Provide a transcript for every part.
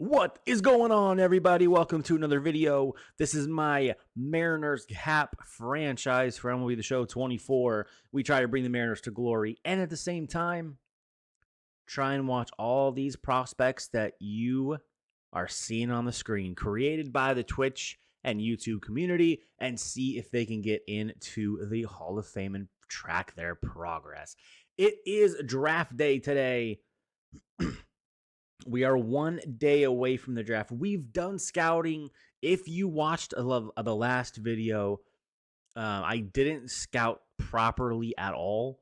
What is going on, everybody? Welcome to another video. This is my Mariners CaP franchise for MLB The Show 24. We try to bring the Mariners to glory and at the same time, try and watch all these prospects that you are seeing on the screen created by the Twitch and YouTube community and see if they can get into the Hall of Fame and track their progress. It is draft day today. We are 1 day away from the draft. We've done scouting. If you watched the last video, I didn't scout properly at all.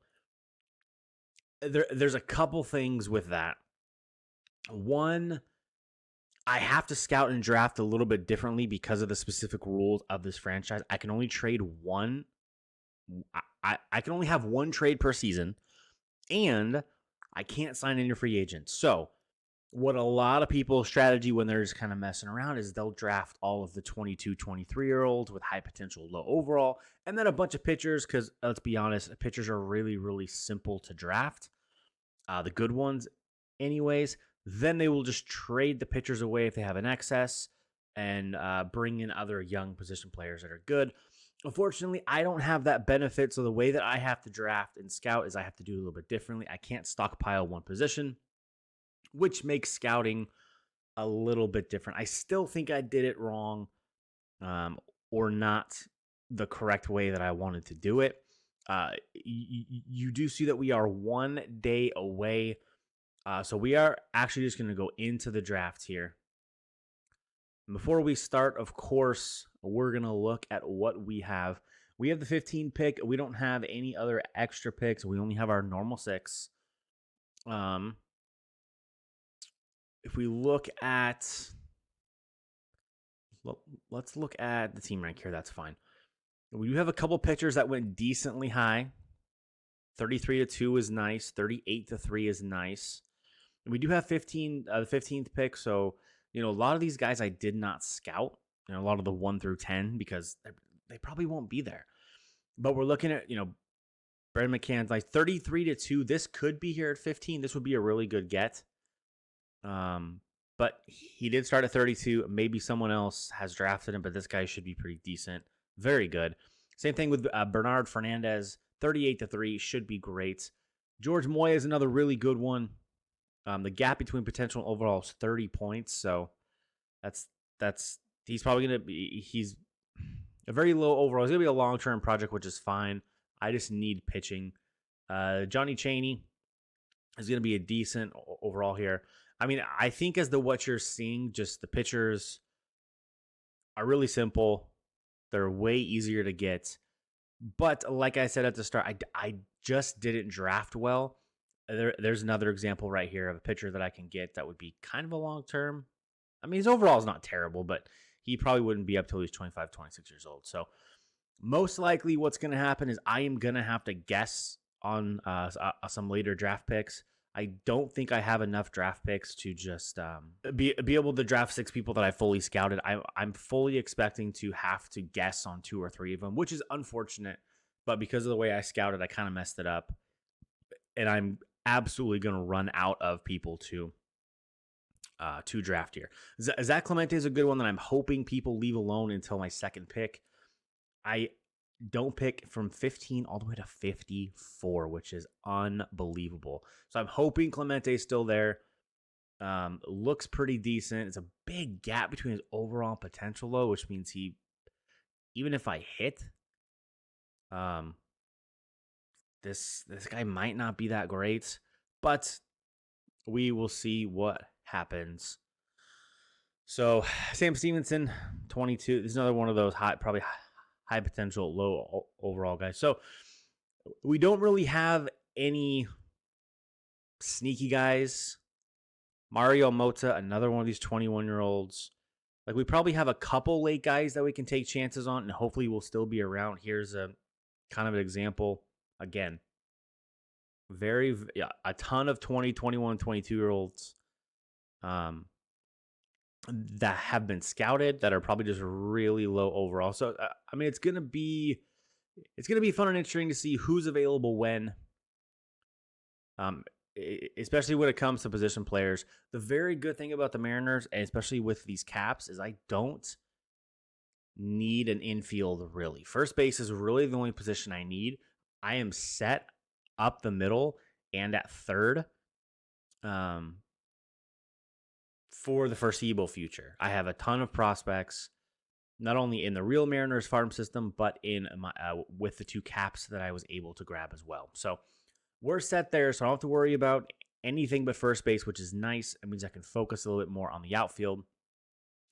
There's a couple things with that. One, I have to scout and draft a little bit differently because of the specific rules of this franchise. I can only trade one. I can only have one trade per season, and I can't sign any free agents. So what a lot of people's strategy when they're just kind of messing around is they'll draft all of the 22, 23-year-olds with high potential, low overall, and then a bunch of pitchers because, let's be honest, pitchers are really, really simple to draft. The good ones anyways. Then they will just trade the pitchers away if they have an excess and bring in other young position players that are good. Unfortunately, I don't have that benefit, so the way that I have to draft and scout is I have to do a little bit differently. I can't stockpile one position, which makes scouting a little bit different. I still think I did it wrong or not the correct way that I wanted to do it. You do see that we are 1 day away. So we are actually just going to go into the draft here. Before we start, of course, we're going to look at what we have. We have the 15 pick. We don't have any other extra picks. We only have our normal 6. If we look at, let's look at the team rank here. That's fine. We do have a couple pitchers that went decently high. 33-2 is nice. 38-3 is nice. And we do have the 15th pick. So, a lot of these guys I did not scout. A lot of the 1 through 10 because they probably won't be there. But we're looking at, Brad McCann's like 33-2. This could be here at 15. This would be a really good get. But he did start at 32. Maybe someone else has drafted him, but this guy should be pretty decent. Very good. Same thing with Bernard Fernandez. 38-3 should be great. George Moya is another really good one. The gap between potential and overall is 30 points. So he's probably going to be, he's a very low overall. It's going to be a long-term project, which is fine. I just need pitching. Johnny Chaney is going to be a decent overall here. I mean, I think as what you're seeing, just the pitchers are really simple. They're way easier to get. But like I said at the start, I just didn't draft well. There's another example right here of a pitcher that I can get that would be kind of a long term. I mean, his overall is not terrible, but he probably wouldn't be up till he's 25, 26 years old. So most likely what's going to happen is I am going to have to guess on some later draft picks. I don't think I have enough draft picks to just be able to draft 6 people that I fully scouted. I'm fully expecting to have to guess on 2 or 3 of them, which is unfortunate. But because of the way I scouted, I kind of messed it up. And I'm absolutely going to run out of people to draft here. Zach Clemente is a good one that I'm hoping people leave alone until my second pick. I don't pick from 15 all the way to 54, which is unbelievable. So I'm hoping Clemente is still there. Looks pretty decent. It's a big gap between his overall potential, though, which means even if I hit, this guy might not be that great, but we will see what happens. So Sam Stevenson, 22. This is another one of those probably high potential, low overall guys. So we don't really have any sneaky guys. Mario Mota, another one of these 21-year-olds. Like, we probably have a couple late guys that we can take chances on, and hopefully will still be around. Here's a kind of an example. Again, a ton of 20, 21, 22-year-olds that have been scouted that are probably just really low overall. So, I mean, it's going to be fun and interesting to see who's available when. especially when it comes to position players. The very good thing about the Mariners, and especially with these caps, is I don't need an infield really. First base is really the only position I need. I am set up the middle and at third for the foreseeable future. I have a ton of prospects, not only in the real Mariners farm system, but in my with the 2 caps that I was able to grab as well. So we're set there, so I don't have to worry about anything but first base, which is nice. It means I can focus a little bit more on the outfield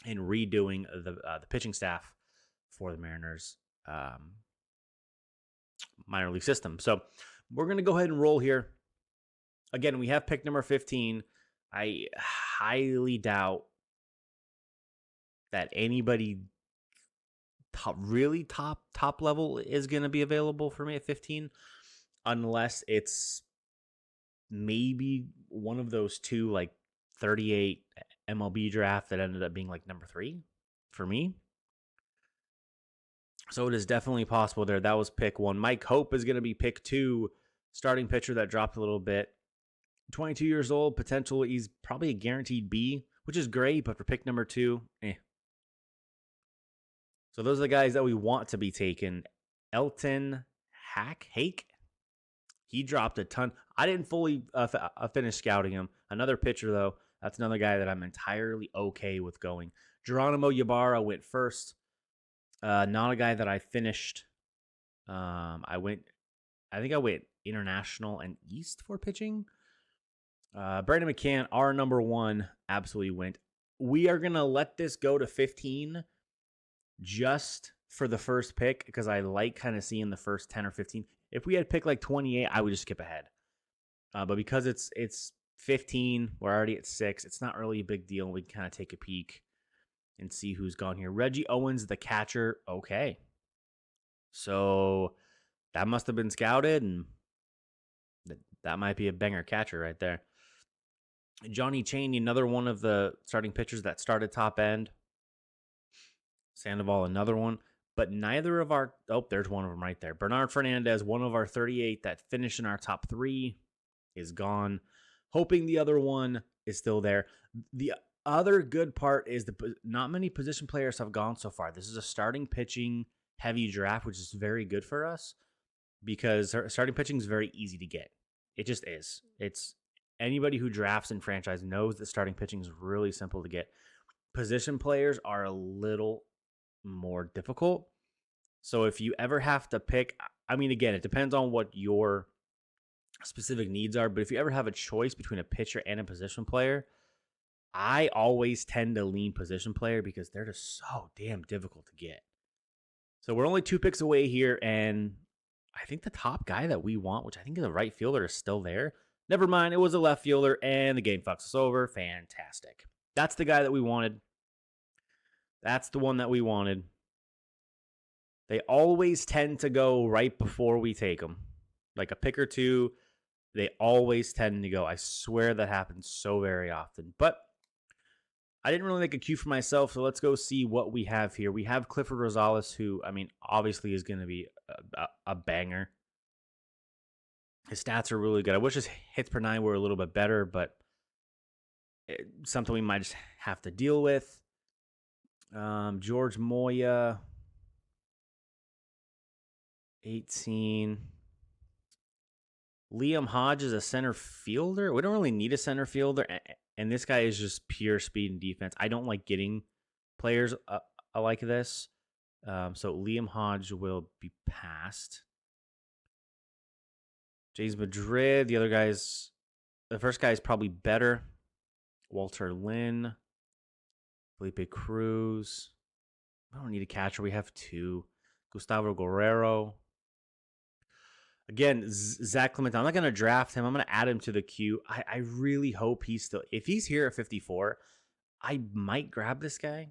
and redoing the pitching staff for the Mariners minor league system. So we're going to go ahead and roll here. Again, we have pick number 15. I highly doubt that anybody top level is going to be available for me at 15, unless it's maybe one of those 2 like 38 MLB draft that ended up being like number 3 for me. So it is definitely possible there. That was pick 1. Mike Hope is going to be pick 2, starting pitcher that dropped a little bit. 22 years old, potential. He's probably a guaranteed B, which is great, but for pick number 2, So those are the guys that we want to be taken. Elton Hake. He dropped a ton. I didn't fully finish scouting him. Another pitcher, though. That's another guy that I'm entirely okay with going. Geronimo Ybarra went first. Not a guy that I finished. I think I went international and east for pitching. Brandon McCann, our number 1, absolutely went. We are going to let this go to 15 just for the first pick because I like kind of seeing the first 10 or 15. If we had picked like 28, I would just skip ahead. But because it's 15, we're already at 6. It's not really a big deal. We can kind of take a peek and see who's gone here. Reggie Owens, the catcher. Okay. So that must have been scouted, and that might be a banger catcher right there. Johnny Chaney, another one of the starting pitchers that started top end. Sandoval, another one. But neither of our... Oh, there's one of them right there. Bernard Fernandez, one of our 38 that finished in our top 3, is gone. Hoping the other one is still there. The other good part is not many position players have gone so far. This is a starting pitching heavy draft, which is very good for us because starting pitching is very easy to get. It just is. It's anybody who drafts in franchise knows that starting pitching is really simple to get. Position players are a little more difficult. So if you ever have to pick, I mean, again, it depends on what your specific needs are, but if you ever have a choice between a pitcher and a position player, I always tend to lean position player because they're just so damn difficult to get. So we're only 2 picks away here, and I think the top guy that we want, which I think is a right fielder, is still there. Never mind, it was a left fielder, and the game fucks us over. Fantastic. That's the guy that we wanted. That's the one that we wanted. They always tend to go right before we take them. Like a pick or 2, they always tend to go. I swear that happens so very often. But I didn't really make a cue for myself, so let's go see what we have here. We have Clifford Rosales, who, I mean, obviously is going to be a banger. His stats are really good. I wish his hits per 9 were a little bit better, but it's something we might just have to deal with. George Moya, 18. Liam Hodge is a center fielder. We don't really need a center fielder, and this guy is just pure speed and defense. I don't like getting players like this. So Liam Hodge will be passed. James Madrid, the first guy is probably better. Walter Lynn, Felipe Cruz. I don't need a catcher. We have 2. Gustavo Guerrero. Again, Zach Clement. I'm not going to draft him. I'm going to add him to the queue. I really hope if he's here at 54, I might grab this guy.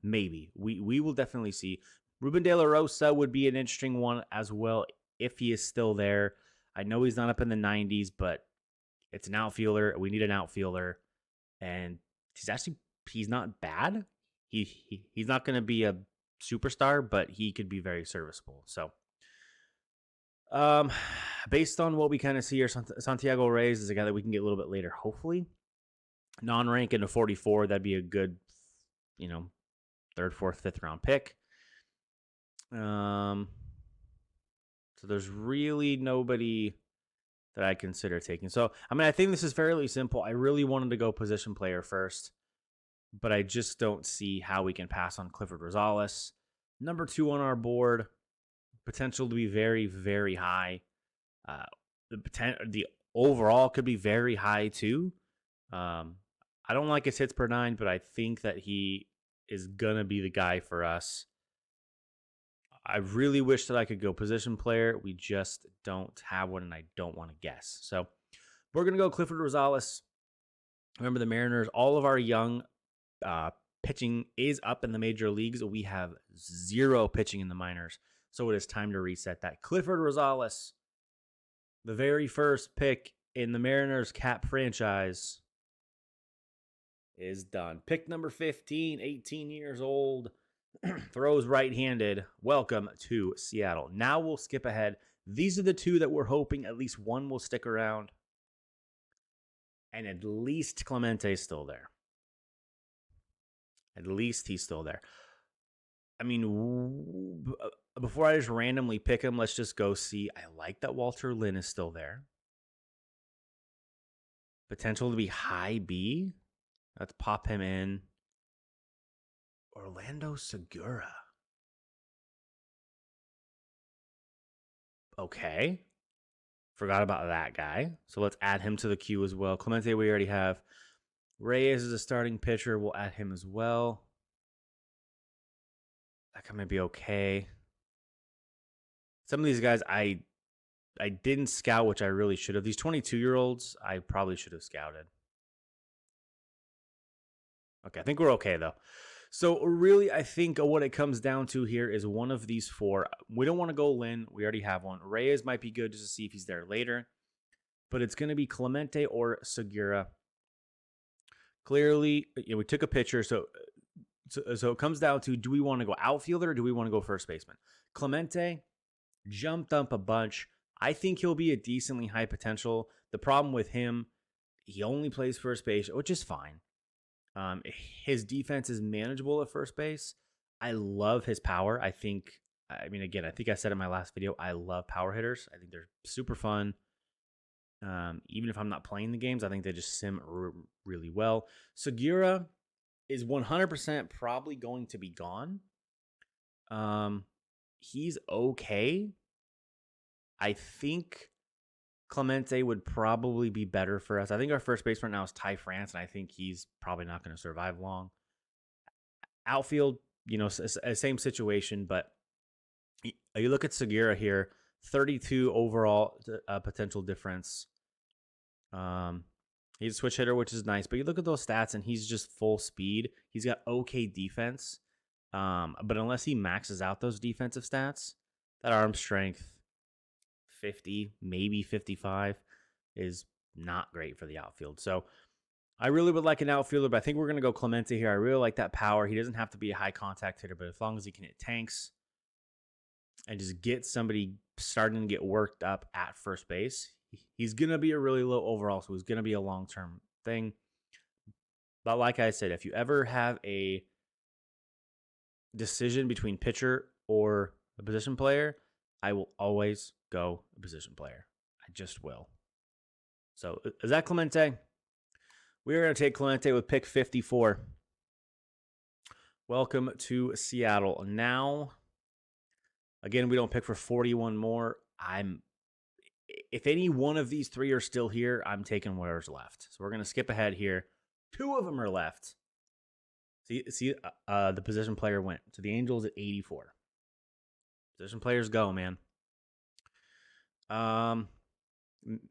Maybe. We will definitely see. Ruben De La Rosa would be an interesting one as well if he is still there. I know he's not up in the 90s, but it's an outfielder. We need an outfielder. And he's not bad. He's not going to be a superstar, but he could be very serviceable. So, based on what we kind of see here, Santiago Reyes is a guy that we can get a little bit later, hopefully. Non-rank into 44, that'd be a good, third, fourth, fifth round pick. So there's really nobody that I consider taking. So, I think this is fairly simple. I really wanted to go position player first, but I just don't see how we can pass on Clifford Rosales. Number 2 on our board, potential to be very, very high. The overall could be very high too. I don't like his hits per 9, but I think that he is gonna be the guy for us. I really wish that I could go position player. We just don't have one, and I don't want to guess. So we're going to go Clifford Rosales. Remember the Mariners, all of our young pitching is up in the major leagues. We have 0 pitching in the minors. So it is time to reset that. Clifford Rosales, the very first pick in the Mariners CaP franchise, is done. Pick number 15, 18 years old. Throws right-handed. Welcome to Seattle. Now we'll skip ahead. These are the 2 that we're hoping at least one will stick around. And at least Clemente is still there. At least he's still there. Before I just randomly pick him, let's just go see. I like that Walter Lynn is still there. Potential to be high B. Let's pop him in. Orlando Segura. Okay. Forgot about that guy. So let's add him to the queue as well. Clemente we already have. Reyes is a starting pitcher. We'll add him as well. That guy might be okay. Some of these guys I didn't scout, which I really should have. These 22-year-olds, I probably should have scouted. Okay, I think we're okay, though. So really, I think what it comes down to here is one of these 4. We don't want to go Lynn. We already have one. Reyes might be good just to see if he's there later. But it's going to be Clemente or Segura. Clearly, we took a pitcher. So it comes down to, do we want to go outfielder or do we want to go first baseman? Clemente jumped up a bunch. I think he'll be a decently high potential. The problem with him, he only plays first base, which is fine. His defense is manageable at first base. I love his power. I think I said in my last video, I love power hitters. I think they're super fun. Even if I'm not playing the games, I think they just sim really well. Segura is 100% probably going to be gone. He's okay. I think Clemente would probably be better for us. I think our first baseman right now is Ty France, and I think he's probably not going to survive long. Outfield, same situation, but you look at Segura here, 32 overall potential difference. He's a switch hitter, which is nice, but you look at those stats, and he's just full speed. He's got okay defense, but unless he maxes out those defensive stats, that arm strength, 50, maybe 55, is not great for the outfield. So I really would like an outfielder, but I think we're going to go Clemente here. I really like that power. He doesn't have to be a high contact hitter, but as long as he can hit tanks and just get somebody starting to get worked up at first base, he's going to be a really low overall, so he's going to be a long-term thing. But like I said, if you ever have a decision between pitcher or a position player, I will always go a position player. I just will. So is that Clemente? We're going to take Clemente with pick 54. Welcome to Seattle. Now, again, we don't pick for 41 more. If any one of these 3 are still here, I'm taking whatever's left. So we're going to skip ahead here. 2 of them are left. See, the position player went to the Angels at 84. Position players go, man.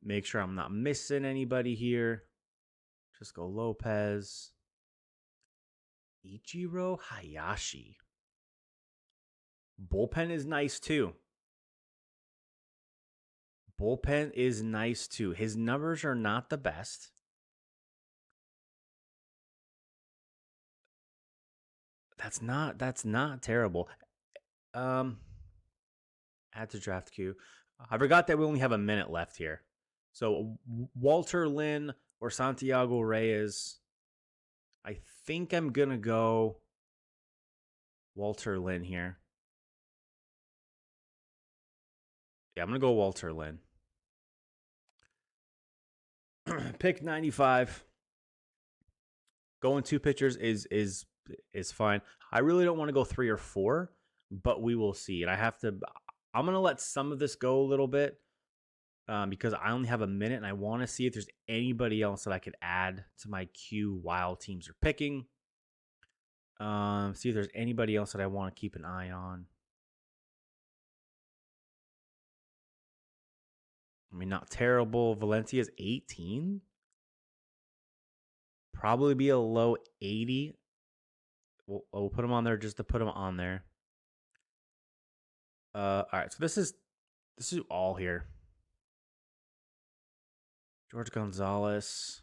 Make sure I'm not missing anybody here. Just go Lopez. Ichiro Hayashi. Bullpen is nice too. His numbers are not the best. That's not terrible. Add to draft queue. I forgot that we only have a minute left here. So Walter Lynn or Santiago Reyes. I think I'm going to go Walter Lynn here. Yeah, I'm going to go Walter Lynn. Pick 95. Going 2 pitchers is fine. I really don't want to go 3 or 4, but we will see. And I'm going to let some of this go a little bit because I only have a minute and I want to see if there's anybody else that I could add to my queue while teams are picking. See if there's anybody else that I want to keep an eye on. I mean, not terrible. Valencia's 18. Probably be a low 80. We'll put him on there just to put him on there. All right, so this is all here. George Gonzalez.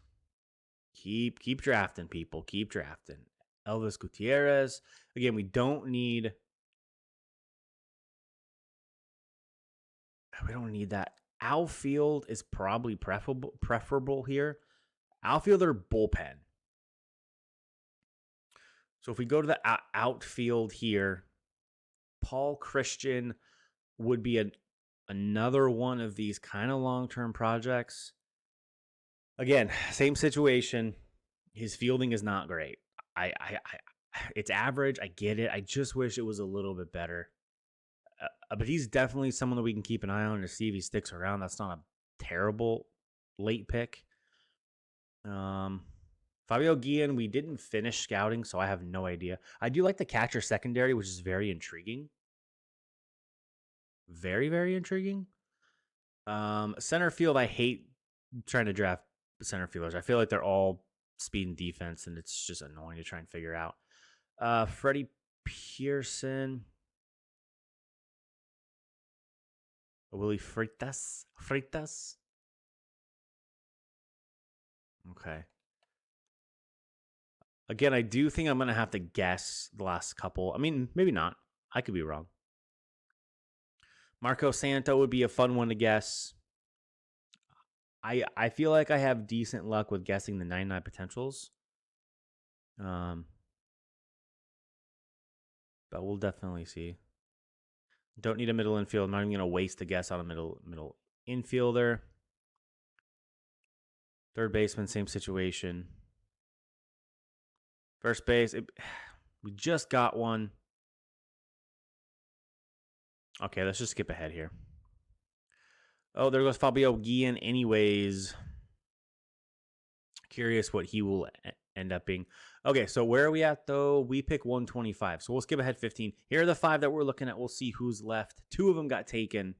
Keep drafting, people. Keep drafting. Elvis Gutierrez. Again, we don't need that. Outfield is probably preferable here. Outfield or bullpen. So if we go to the outfield here, Paul Christian would be another one of these kind of long-term projects. Again, same situation. His fielding is not great. It's average. I get it. I just wish it was a little bit better. But he's definitely someone that we can keep an eye on to see if he sticks around. That's not a terrible late pick. Fabio Guillen, we didn't finish scouting, so I have no idea. I do like the catcher secondary, which is very intriguing. Very, very intriguing. Center field, I hate trying to draft center fielders. I feel like they're all speed and defense, and it's just annoying to try and figure out. Freddie Pearson. Willie Freitas. Okay. Again, I do think I'm going to have to guess the last couple. I mean, maybe not. I could be wrong. Marco Santo would be a fun one to guess. I feel like I have decent luck with guessing the 99 potentials. But we'll definitely see. Don't need a middle infield. I'm not even going to waste a guess on a middle infielder. Third baseman, same situation. First base, we just got one. Okay, let's just skip ahead here. Oh, there goes Fabio Guillen anyways. Curious what he will end up being. Okay, so where are we at, though? We pick 125. So we'll skip ahead 15. Here are the 5 that we're looking at. We'll see who's left. 2 of them got taken.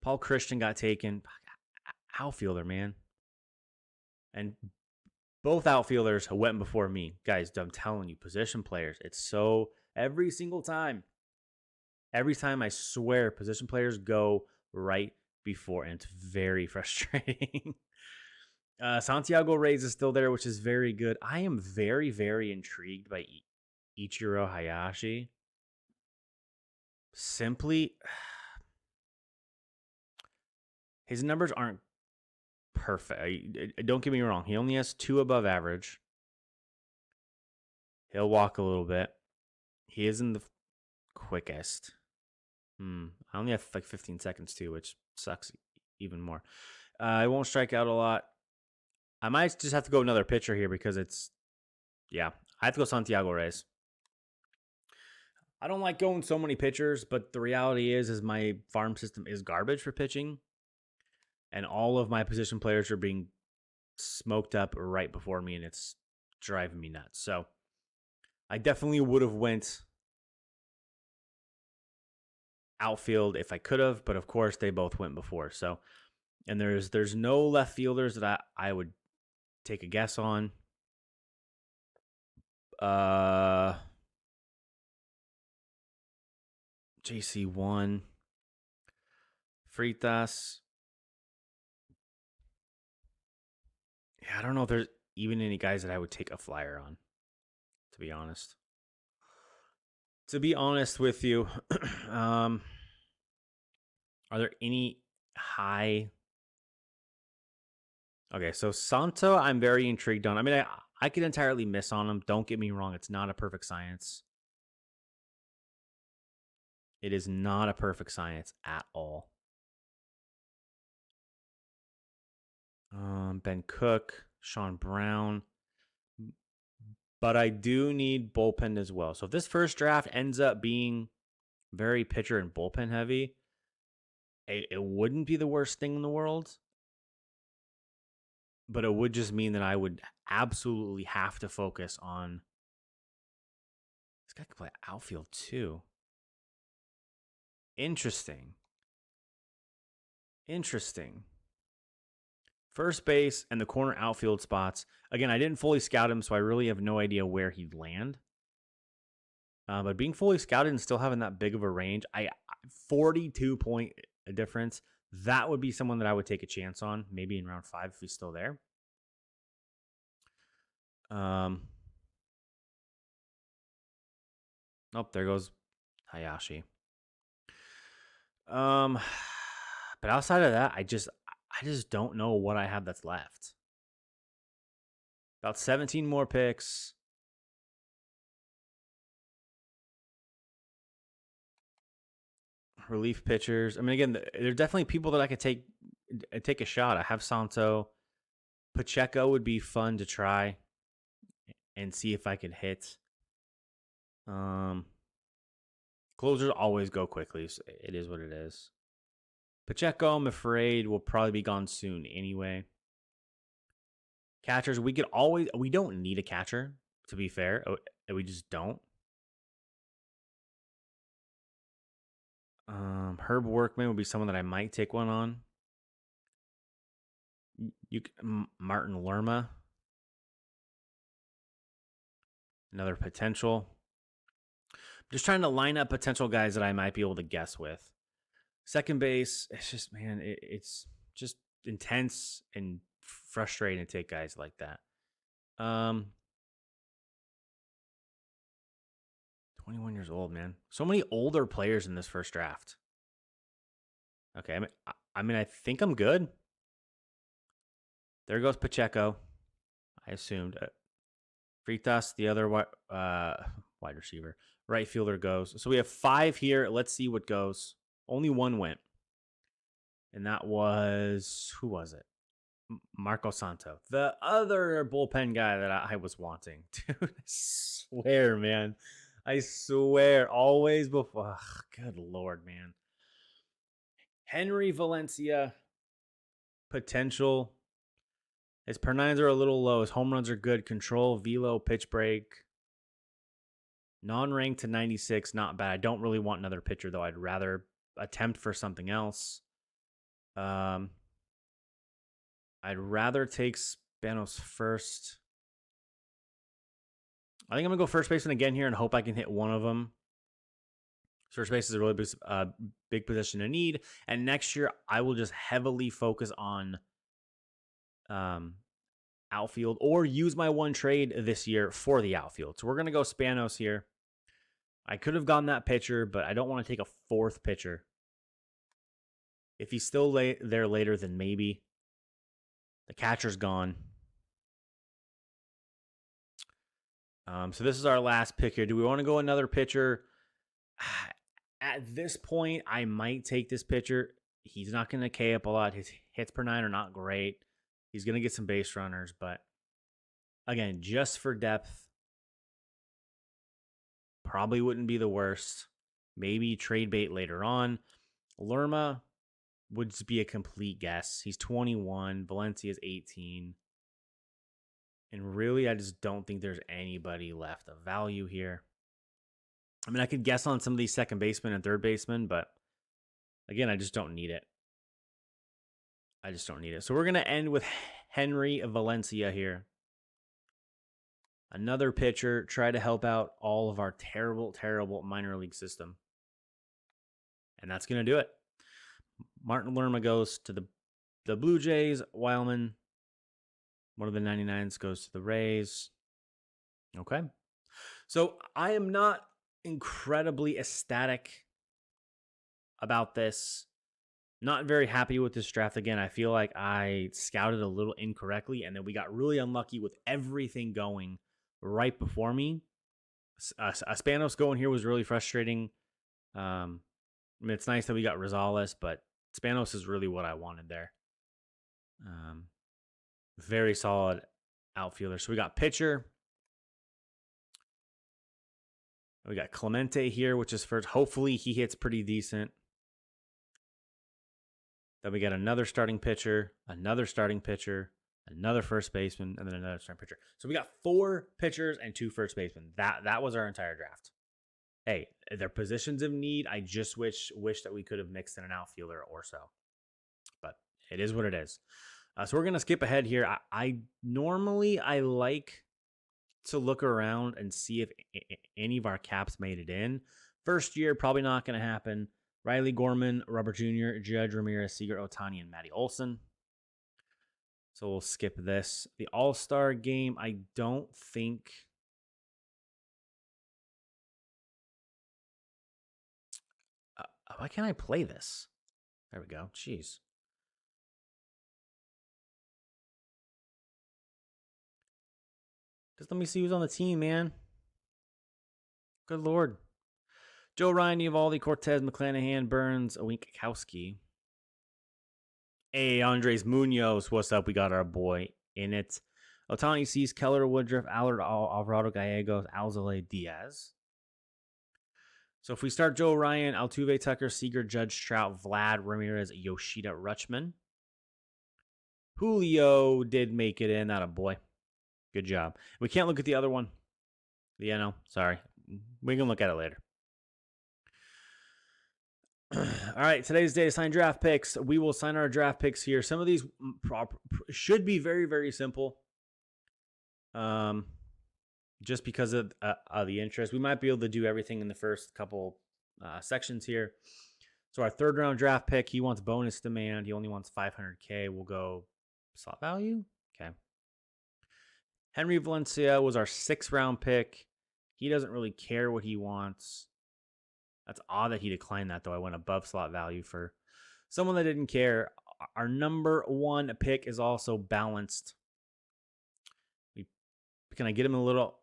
Paul Christian got taken. Outfielder, man. And both outfielders went before me. Guys, I'm telling you, position players, it's so every single time. Every time, I swear, position players go right before, and it's very frustrating. Santiago Reyes is still there, which is very good. I am very, very intrigued by Ichiro Hayashi. Simply, his numbers aren't perfect. Don't get me wrong. He only has 2 above average. He'll walk a little bit. He isn't the quickest. I only have like 15 seconds too, which sucks even more. I won't strike out a lot. I might just have to go another pitcher here because I have to go Santiago Reyes. I don't like going so many pitchers, but the reality is my farm system is garbage for pitching. And all of my position players are being smoked up right before me, and it's driving me nuts. So I definitely would have went outfield if I could have, but of course they both went before. So, and there's no left fielders that I would take a guess on. JC1, Freitas. Yeah, I don't know if there's even any guys that I would take a flyer on, to be honest. To be honest with you, Are there any high? Okay, so Santo, I'm very intrigued on. I mean, I could entirely miss on him. Don't get me wrong; it's not a perfect science. It is not a perfect science at all. Ben Cook, Sean Brown, but I do need bullpen as well. So if this first draft ends up being very pitcher and bullpen heavy, it wouldn't be the worst thing in the world, but it would just mean that I would absolutely have to focus on this guy. Could play outfield too. Interesting. Interesting. First base and the corner outfield spots. Again, I didn't fully scout him, so I really have no idea where he'd land. But being fully scouted and still having that big of a range, 42-point difference. That would be someone that I would take a chance on, maybe in round 5 if he's still there. Oh, there goes Hayashi. But outside of that, I just don't know what I have that's left. About 17 more picks. Relief pitchers. I mean, again, there's definitely people that I could take a shot. I have Santo. Pacheco would be fun to try and see if I could hit. Closers always go quickly. So it is what it is. Pacheco, I'm afraid, will probably be gone soon anyway. Catchers, we don't need a catcher, to be fair. We just don't. Herb Workman would be someone that I might take one on. Martin Lerma, another potential. Just trying to line up potential guys that I might be able to guess with. Second base, it's just, man, it's just intense and frustrating to take guys like that. 21 years old, man. So many older players in this first draft. Okay, I mean, I think I'm good. There goes Pacheco. I assumed. Fritas, the other wide receiver. Right fielder goes. So we have 5 here. Let's see what goes. Only 1 went. And that was, who was it? Marco Santo. The other bullpen guy that I was wanting. Dude, I swear, man. I swear. Always before. Ugh, good Lord, man. Henry Valencia. Potential. His per nines are a little low. His home runs are good. Control, velo, pitch break. Non-ranked to 96, not bad. I don't really want another pitcher, though. I'd rather attempt for something else. I'd rather take Spanos first. I think I'm going to go first baseman again here and hope I can hit one of them. First base is a really big position to need. And next year, I will just heavily focus on outfield or use my one trade this year for the outfield. So we're going to go Spanos here. I could have gotten that pitcher, but I don't want to take a 4th pitcher. If he's still there later, then maybe. The catcher's gone. So this is our last pick here. Do we want to go another pitcher? At this point, I might take this pitcher. He's not going to K up a lot. His hits per 9 are not great. He's going to get some base runners, but again, just for depth, probably wouldn't be the worst. Maybe trade bait later on. Lerma would just be a complete guess. He's 21. Valencia's 18. And really, I just don't think there's anybody left of value here. I mean, I could guess on some of these second basemen and third basemen, but again, I just don't need it. So we're going to end with Henry Valencia here. Another pitcher, try to help out all of our terrible, terrible minor league system. And that's going to do it. Martin Lerma goes to the Blue Jays. Wildman, one of the 99s, goes to the Rays. Okay. So I am not incredibly ecstatic about this. Not very happy with this draft again. I feel like I scouted a little incorrectly, and then we got really unlucky with everything going right before me. Spanos going here was really frustrating. I mean, it's nice that we got Rosales, but Spanos is really what I wanted there. Very solid outfielder. So we got pitcher. We got Clemente here, which is first. Hopefully he hits pretty decent. Then we got another starting pitcher, another first baseman, and then another starting pitcher. So we got 4 pitchers and 2 first basemen. That was our entire draft. Hey, they're positions of need. I just wish that we could have mixed in an outfielder or so. But it is what it is. So we're gonna skip ahead here. I normally like to look around and see if any of our caps made it in. First year, probably not going to happen. Riley Gorman, Robert Jr., Judge Ramirez, Seager, Otani, and Matty Olson. So we'll skip this. The All-Star game, I don't think... why can't I play this? There we go. Jeez. Just let me see who's on the team, man. Good Lord. Joe Ryan, Eovaldi, Cortez, McClanahan, Burns, Winkowski. Hey, Andres Munoz. What's up? We got our boy in it. Otani, Cease, Keller, Woodruff, Allard, Alvarado, Gallegos, Alzolay, Diaz. So if we start Joe Ryan, Altuve, Tucker, Seager, Judge, Trout, Vlad, Ramirez, Yoshida, Rutschman. Julio did make it in. That a boy. Good job. We can't look at the other one. The NL. Sorry. We can look at it later. All right. Today's day to sign draft picks. We will sign our draft picks here. Some of these should be very, very simple. Just because of the interest. We might be able to do everything in the first couple sections here. So our 3rd round draft pick, he wants bonus demand. He only wants $500K. We'll go slot value. Okay. Henry Valencia was our 6th round pick. He doesn't really care what he wants. That's odd that he declined that, though. I went above slot value for someone that didn't care. Our number 1 pick is also balanced. Can I get him a little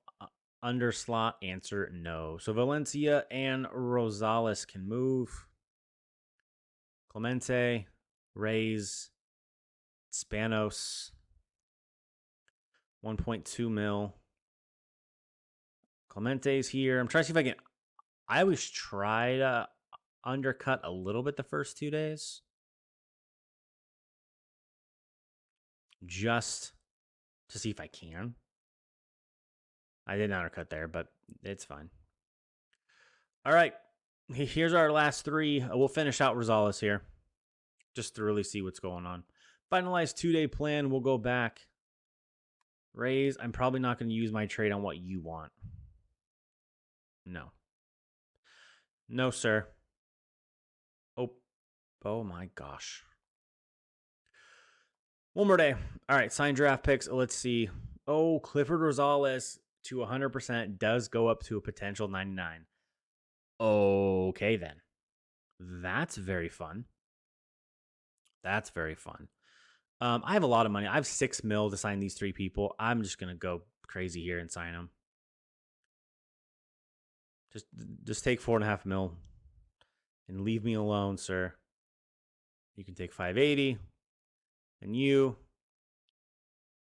under slot? Answer, no. So Valencia and Rosales can move. Clemente, Rays, Spanos, 1.2 mil. Clemente's here. I'm trying to see if I can... I always try to undercut a little bit the first 2 days. Just to see if I can. I didn't undercut there, but it's fine. All right. Here's our last 3. We'll finish out Rosales here just to really see what's going on. Finalized 2-day plan. We'll go back. Rays, I'm probably not going to use my trade on what you want. No. No, sir. Oh my gosh. One more day. All right, sign draft picks. Let's see. Oh, Clifford Rosales to 100% does go up to a potential 99. Okay, then. That's very fun. That's very fun. I have a lot of money. I have $6 million to sign these 3 people. I'm just going to go crazy here and sign them. Just take $4.5 million and leave me alone, sir. You can take 580. And you,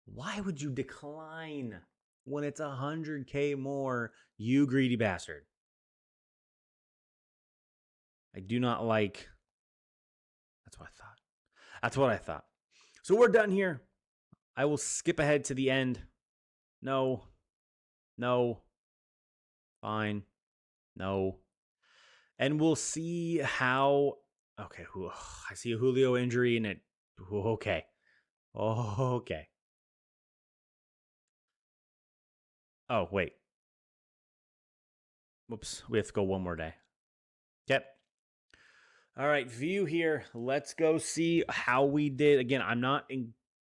why would you decline when it's 100K more, you greedy bastard? I do not like. That's what I thought. So we're done here. I will skip ahead to the end. No. Fine. No. And we'll see how. Okay. I see a Julio injury and it. Okay. Okay. Oh, wait. Whoops. We have to go one more day. Yep. All right, view here. Let's go see how we did. Again, I'm not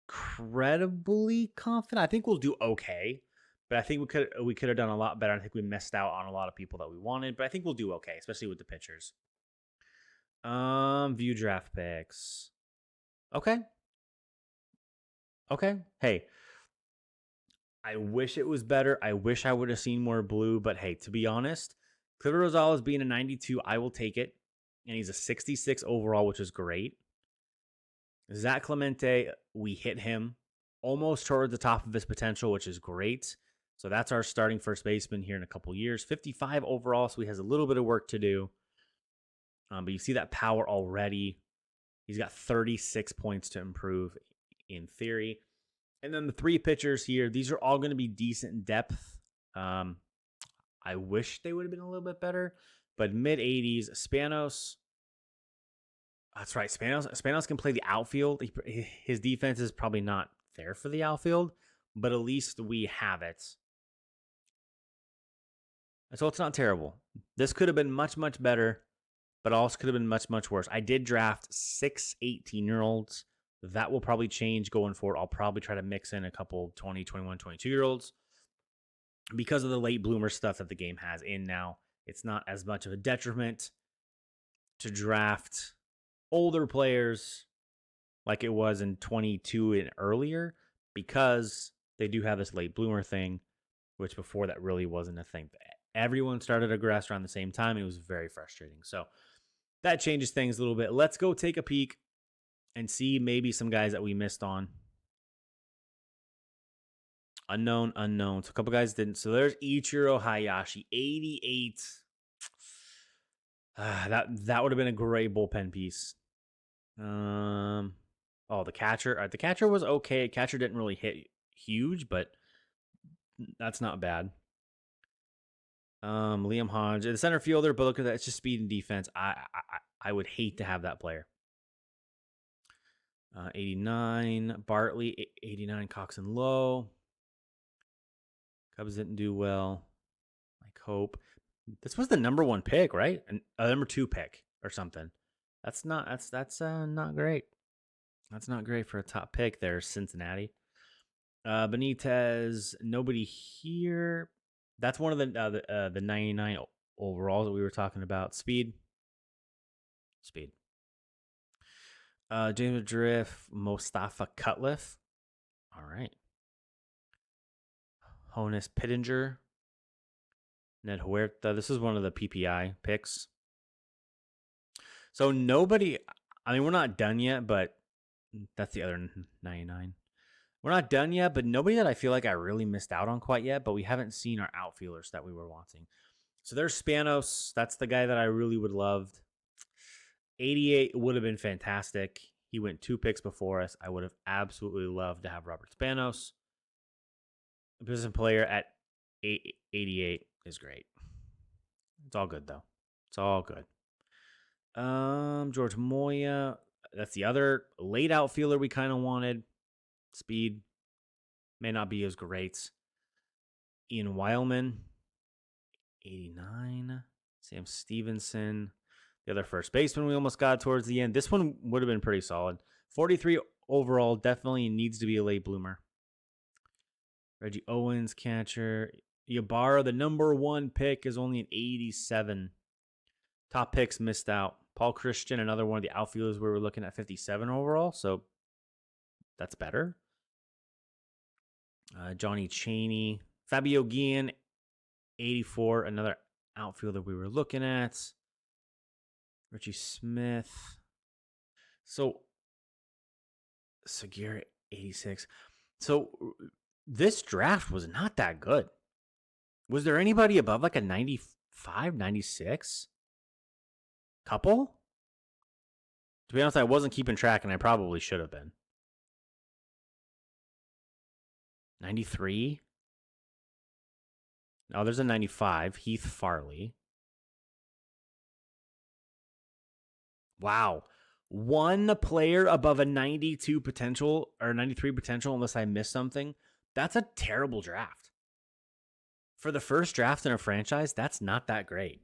incredibly confident. I think we'll do okay, but I think we could have done a lot better. I think we missed out on a lot of people that we wanted, but I think we'll do okay, especially with the pitchers. View draft picks. Okay. Okay. Hey, I wish it was better. I wish I would have seen more blue, but hey, to be honest, Cliver Rosales being a 92, I will take it. And he's a 66 overall, which is great. Zach Clemente, we hit him almost toward the top of his potential, which is great. So that's our starting first baseman here in a couple years. 55 overall, so he has a little bit of work to do. But you see that power already. He's got 36 points to improve in theory. And then the three pitchers here, these are all going to be decent depth. I wish they would have been a little bit better, but mid 80s, Spanos. That's right. Spanos can play the outfield. His defense is probably not there for the outfield, but at least we have it. So it's not terrible. This could have been much, much better, but also could have been much, much worse. I did draft 6 18-year-olds. That will probably change going forward. I'll probably try to mix in a couple 20, 21, 22-year-olds. Because of the late bloomer stuff that the game has in now, it's not as much of a detriment to draft older players like it was in 22 and earlier, because they do have this late bloomer thing, which before that really wasn't a thing. Everyone started to grass around the same time. It was very frustrating. So that changes things a little bit. Let's go take a peek and see maybe some guys that we missed on. Unknown. So a couple guys didn't. So there's Ichiro Hayashi, 88. That would have been a great bullpen piece. The catcher. The catcher was okay. Catcher didn't really hit huge, but that's not bad. Liam Hodge, the center fielder, but look at that. It's just speed and defense. I would hate to have that player. 89, Bartley, 89, Cox and Lowe. Cubs didn't do well. Like Hope. This was the number 1 pick, right? And number 2 pick or something. That's not great. That's not great for a top pick there, Cincinnati. Benitez, nobody here. That's one of the 99 overalls that we were talking about. Speed. James Drift, Mostafa Cutliff. All right. Honus Pittenger. Ned Huerta. This is one of the PPI picks. So nobody, I mean, we're not done yet, but that's the other 99. We're not done yet, but nobody that I feel like I really missed out on quite yet, but we haven't seen our outfielders that we were wanting. So there's Spanos. That's the guy that I really would have loved. 88 would have been fantastic. He went 2 picks before us. I would have absolutely loved to have Robert Spanos. A position player at 88 is great. It's all good, though. It's all good. George Moya. That's the other late outfielder we kind of wanted. Speed may not be as great. Ian Wildman, 89. Sam Stevenson, the other first baseman we almost got towards the end. This one would have been pretty solid. 43 overall, definitely needs to be a late bloomer. Reggie Owens, catcher. Ybarra, the number 1 pick, is only an 87. Top picks missed out. Paul Christian, another one of the outfielders we were looking at, 57 overall, so that's better. Johnny Chaney. Fabio Guillen, 84, another outfielder we were looking at. Richie Smith. So, Segura, 86. So, this draft was not that good. Was there anybody above like a 95, 96? Couple? To be honest, I wasn't keeping track, and I probably should have been. 93? Oh, there's a 95. Heath Farley. Wow. One player above a 92 potential or 93 potential, unless I missed something. That's a terrible draft. For the first draft in a franchise, that's not that great.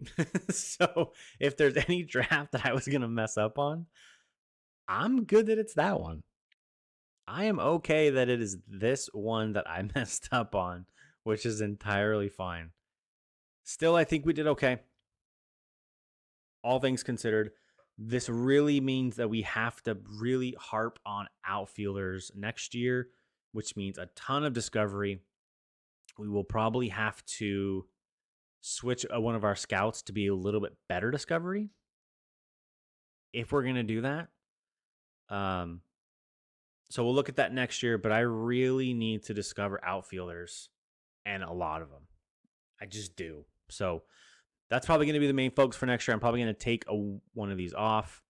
So if there's any draft that I was going to mess up on, I'm good that it's that one. I am okay that it is this one that I messed up on, which is entirely fine. Still, I think we did okay. All things considered, This really means that we have to really harp on outfielders next year, which means a ton of discovery. We will probably have to switch one of our scouts to be a little bit better discovery if we're going to do that. So we'll look at that next year, but I really need to discover outfielders and a lot of them. I just do. So that's probably going to be the main focus for next year. I'm probably going to take one of these off.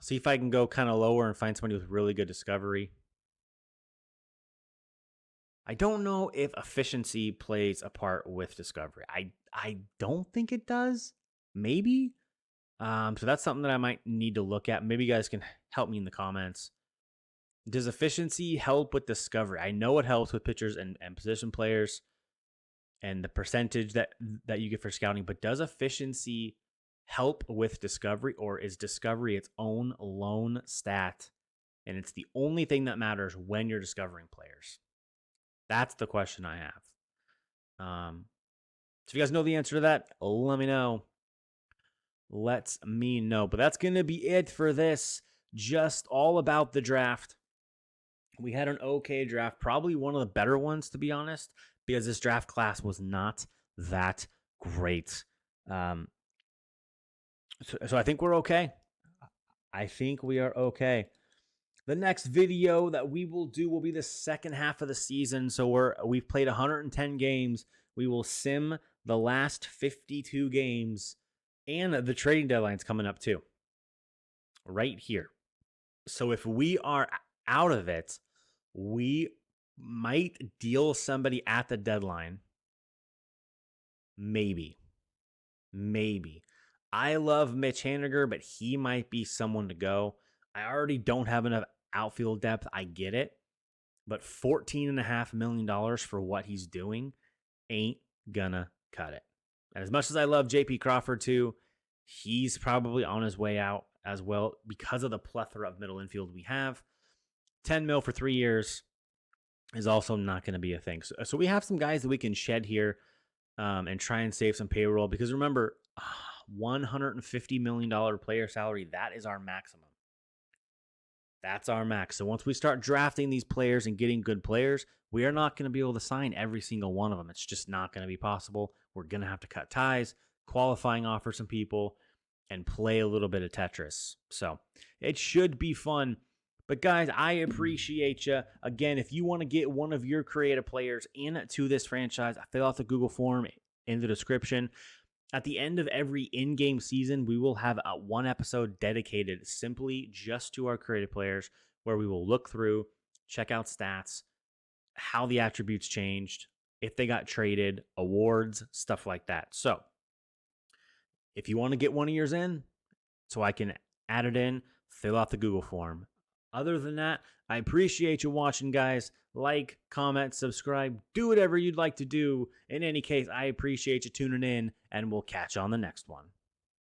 See if I can go kind of lower and find somebody with really good discovery. I don't know if efficiency plays a part with discovery. I don't think it does. Maybe. So that's something that I might need to look at. Maybe you guys can help me in the comments. Does efficiency help with discovery? I know it helps with pitchers and position players and the percentage that you get for scouting, but does efficiency help with discovery, or is discovery its own lone stat and it's the only thing that matters when you're discovering players? That's the question I have. So if you guys know the answer to that, let me know. Let me know. But that's going to be it for this. Just all about the draft. We had an okay draft, probably one of the better ones, to be honest, because this draft class was not that great. So I think we're okay. I think we are okay. The next video that we will do will be the second half of the season. So we've played 110 games. We will sim the last 52 games, and the trading deadline's coming up too, right here. So if we are out of it, we might deal somebody at the deadline. Maybe. I love Mitch Haniger, but he might be someone to go. I already don't have enough outfield depth. I get it. But $14.5 million for what he's doing ain't gonna cut it. And as much as I love JP Crawford too, he's probably on his way out as well because of the plethora of middle infield we have. 10 mil for 3 years is also not going to be a thing. So we have some guys that we can shed here and try and save some payroll, because remember, $150 million player salary, that is our maximum. That's our max. So once we start drafting these players and getting good players, we are not going to be able to sign every single one of them. It's just not going to be possible. We're going to have to cut ties, qualifying offer some people, and play a little bit of Tetris. So it should be fun. But guys, I appreciate you. Again, if you want to get one of your creative players into this franchise, I fill out the Google form in the description. At the end of every in-game season, we will have one episode dedicated simply just to our creative players, where we will look through, check out stats, how the attributes changed, if they got traded, awards, stuff like that. So if you want to get one of yours in, so I can add it in, fill out the Google form. Other than that, I appreciate you watching, guys. Like, comment, subscribe, do whatever you'd like to do. In any case, I appreciate you tuning in, and we'll catch you on the next one.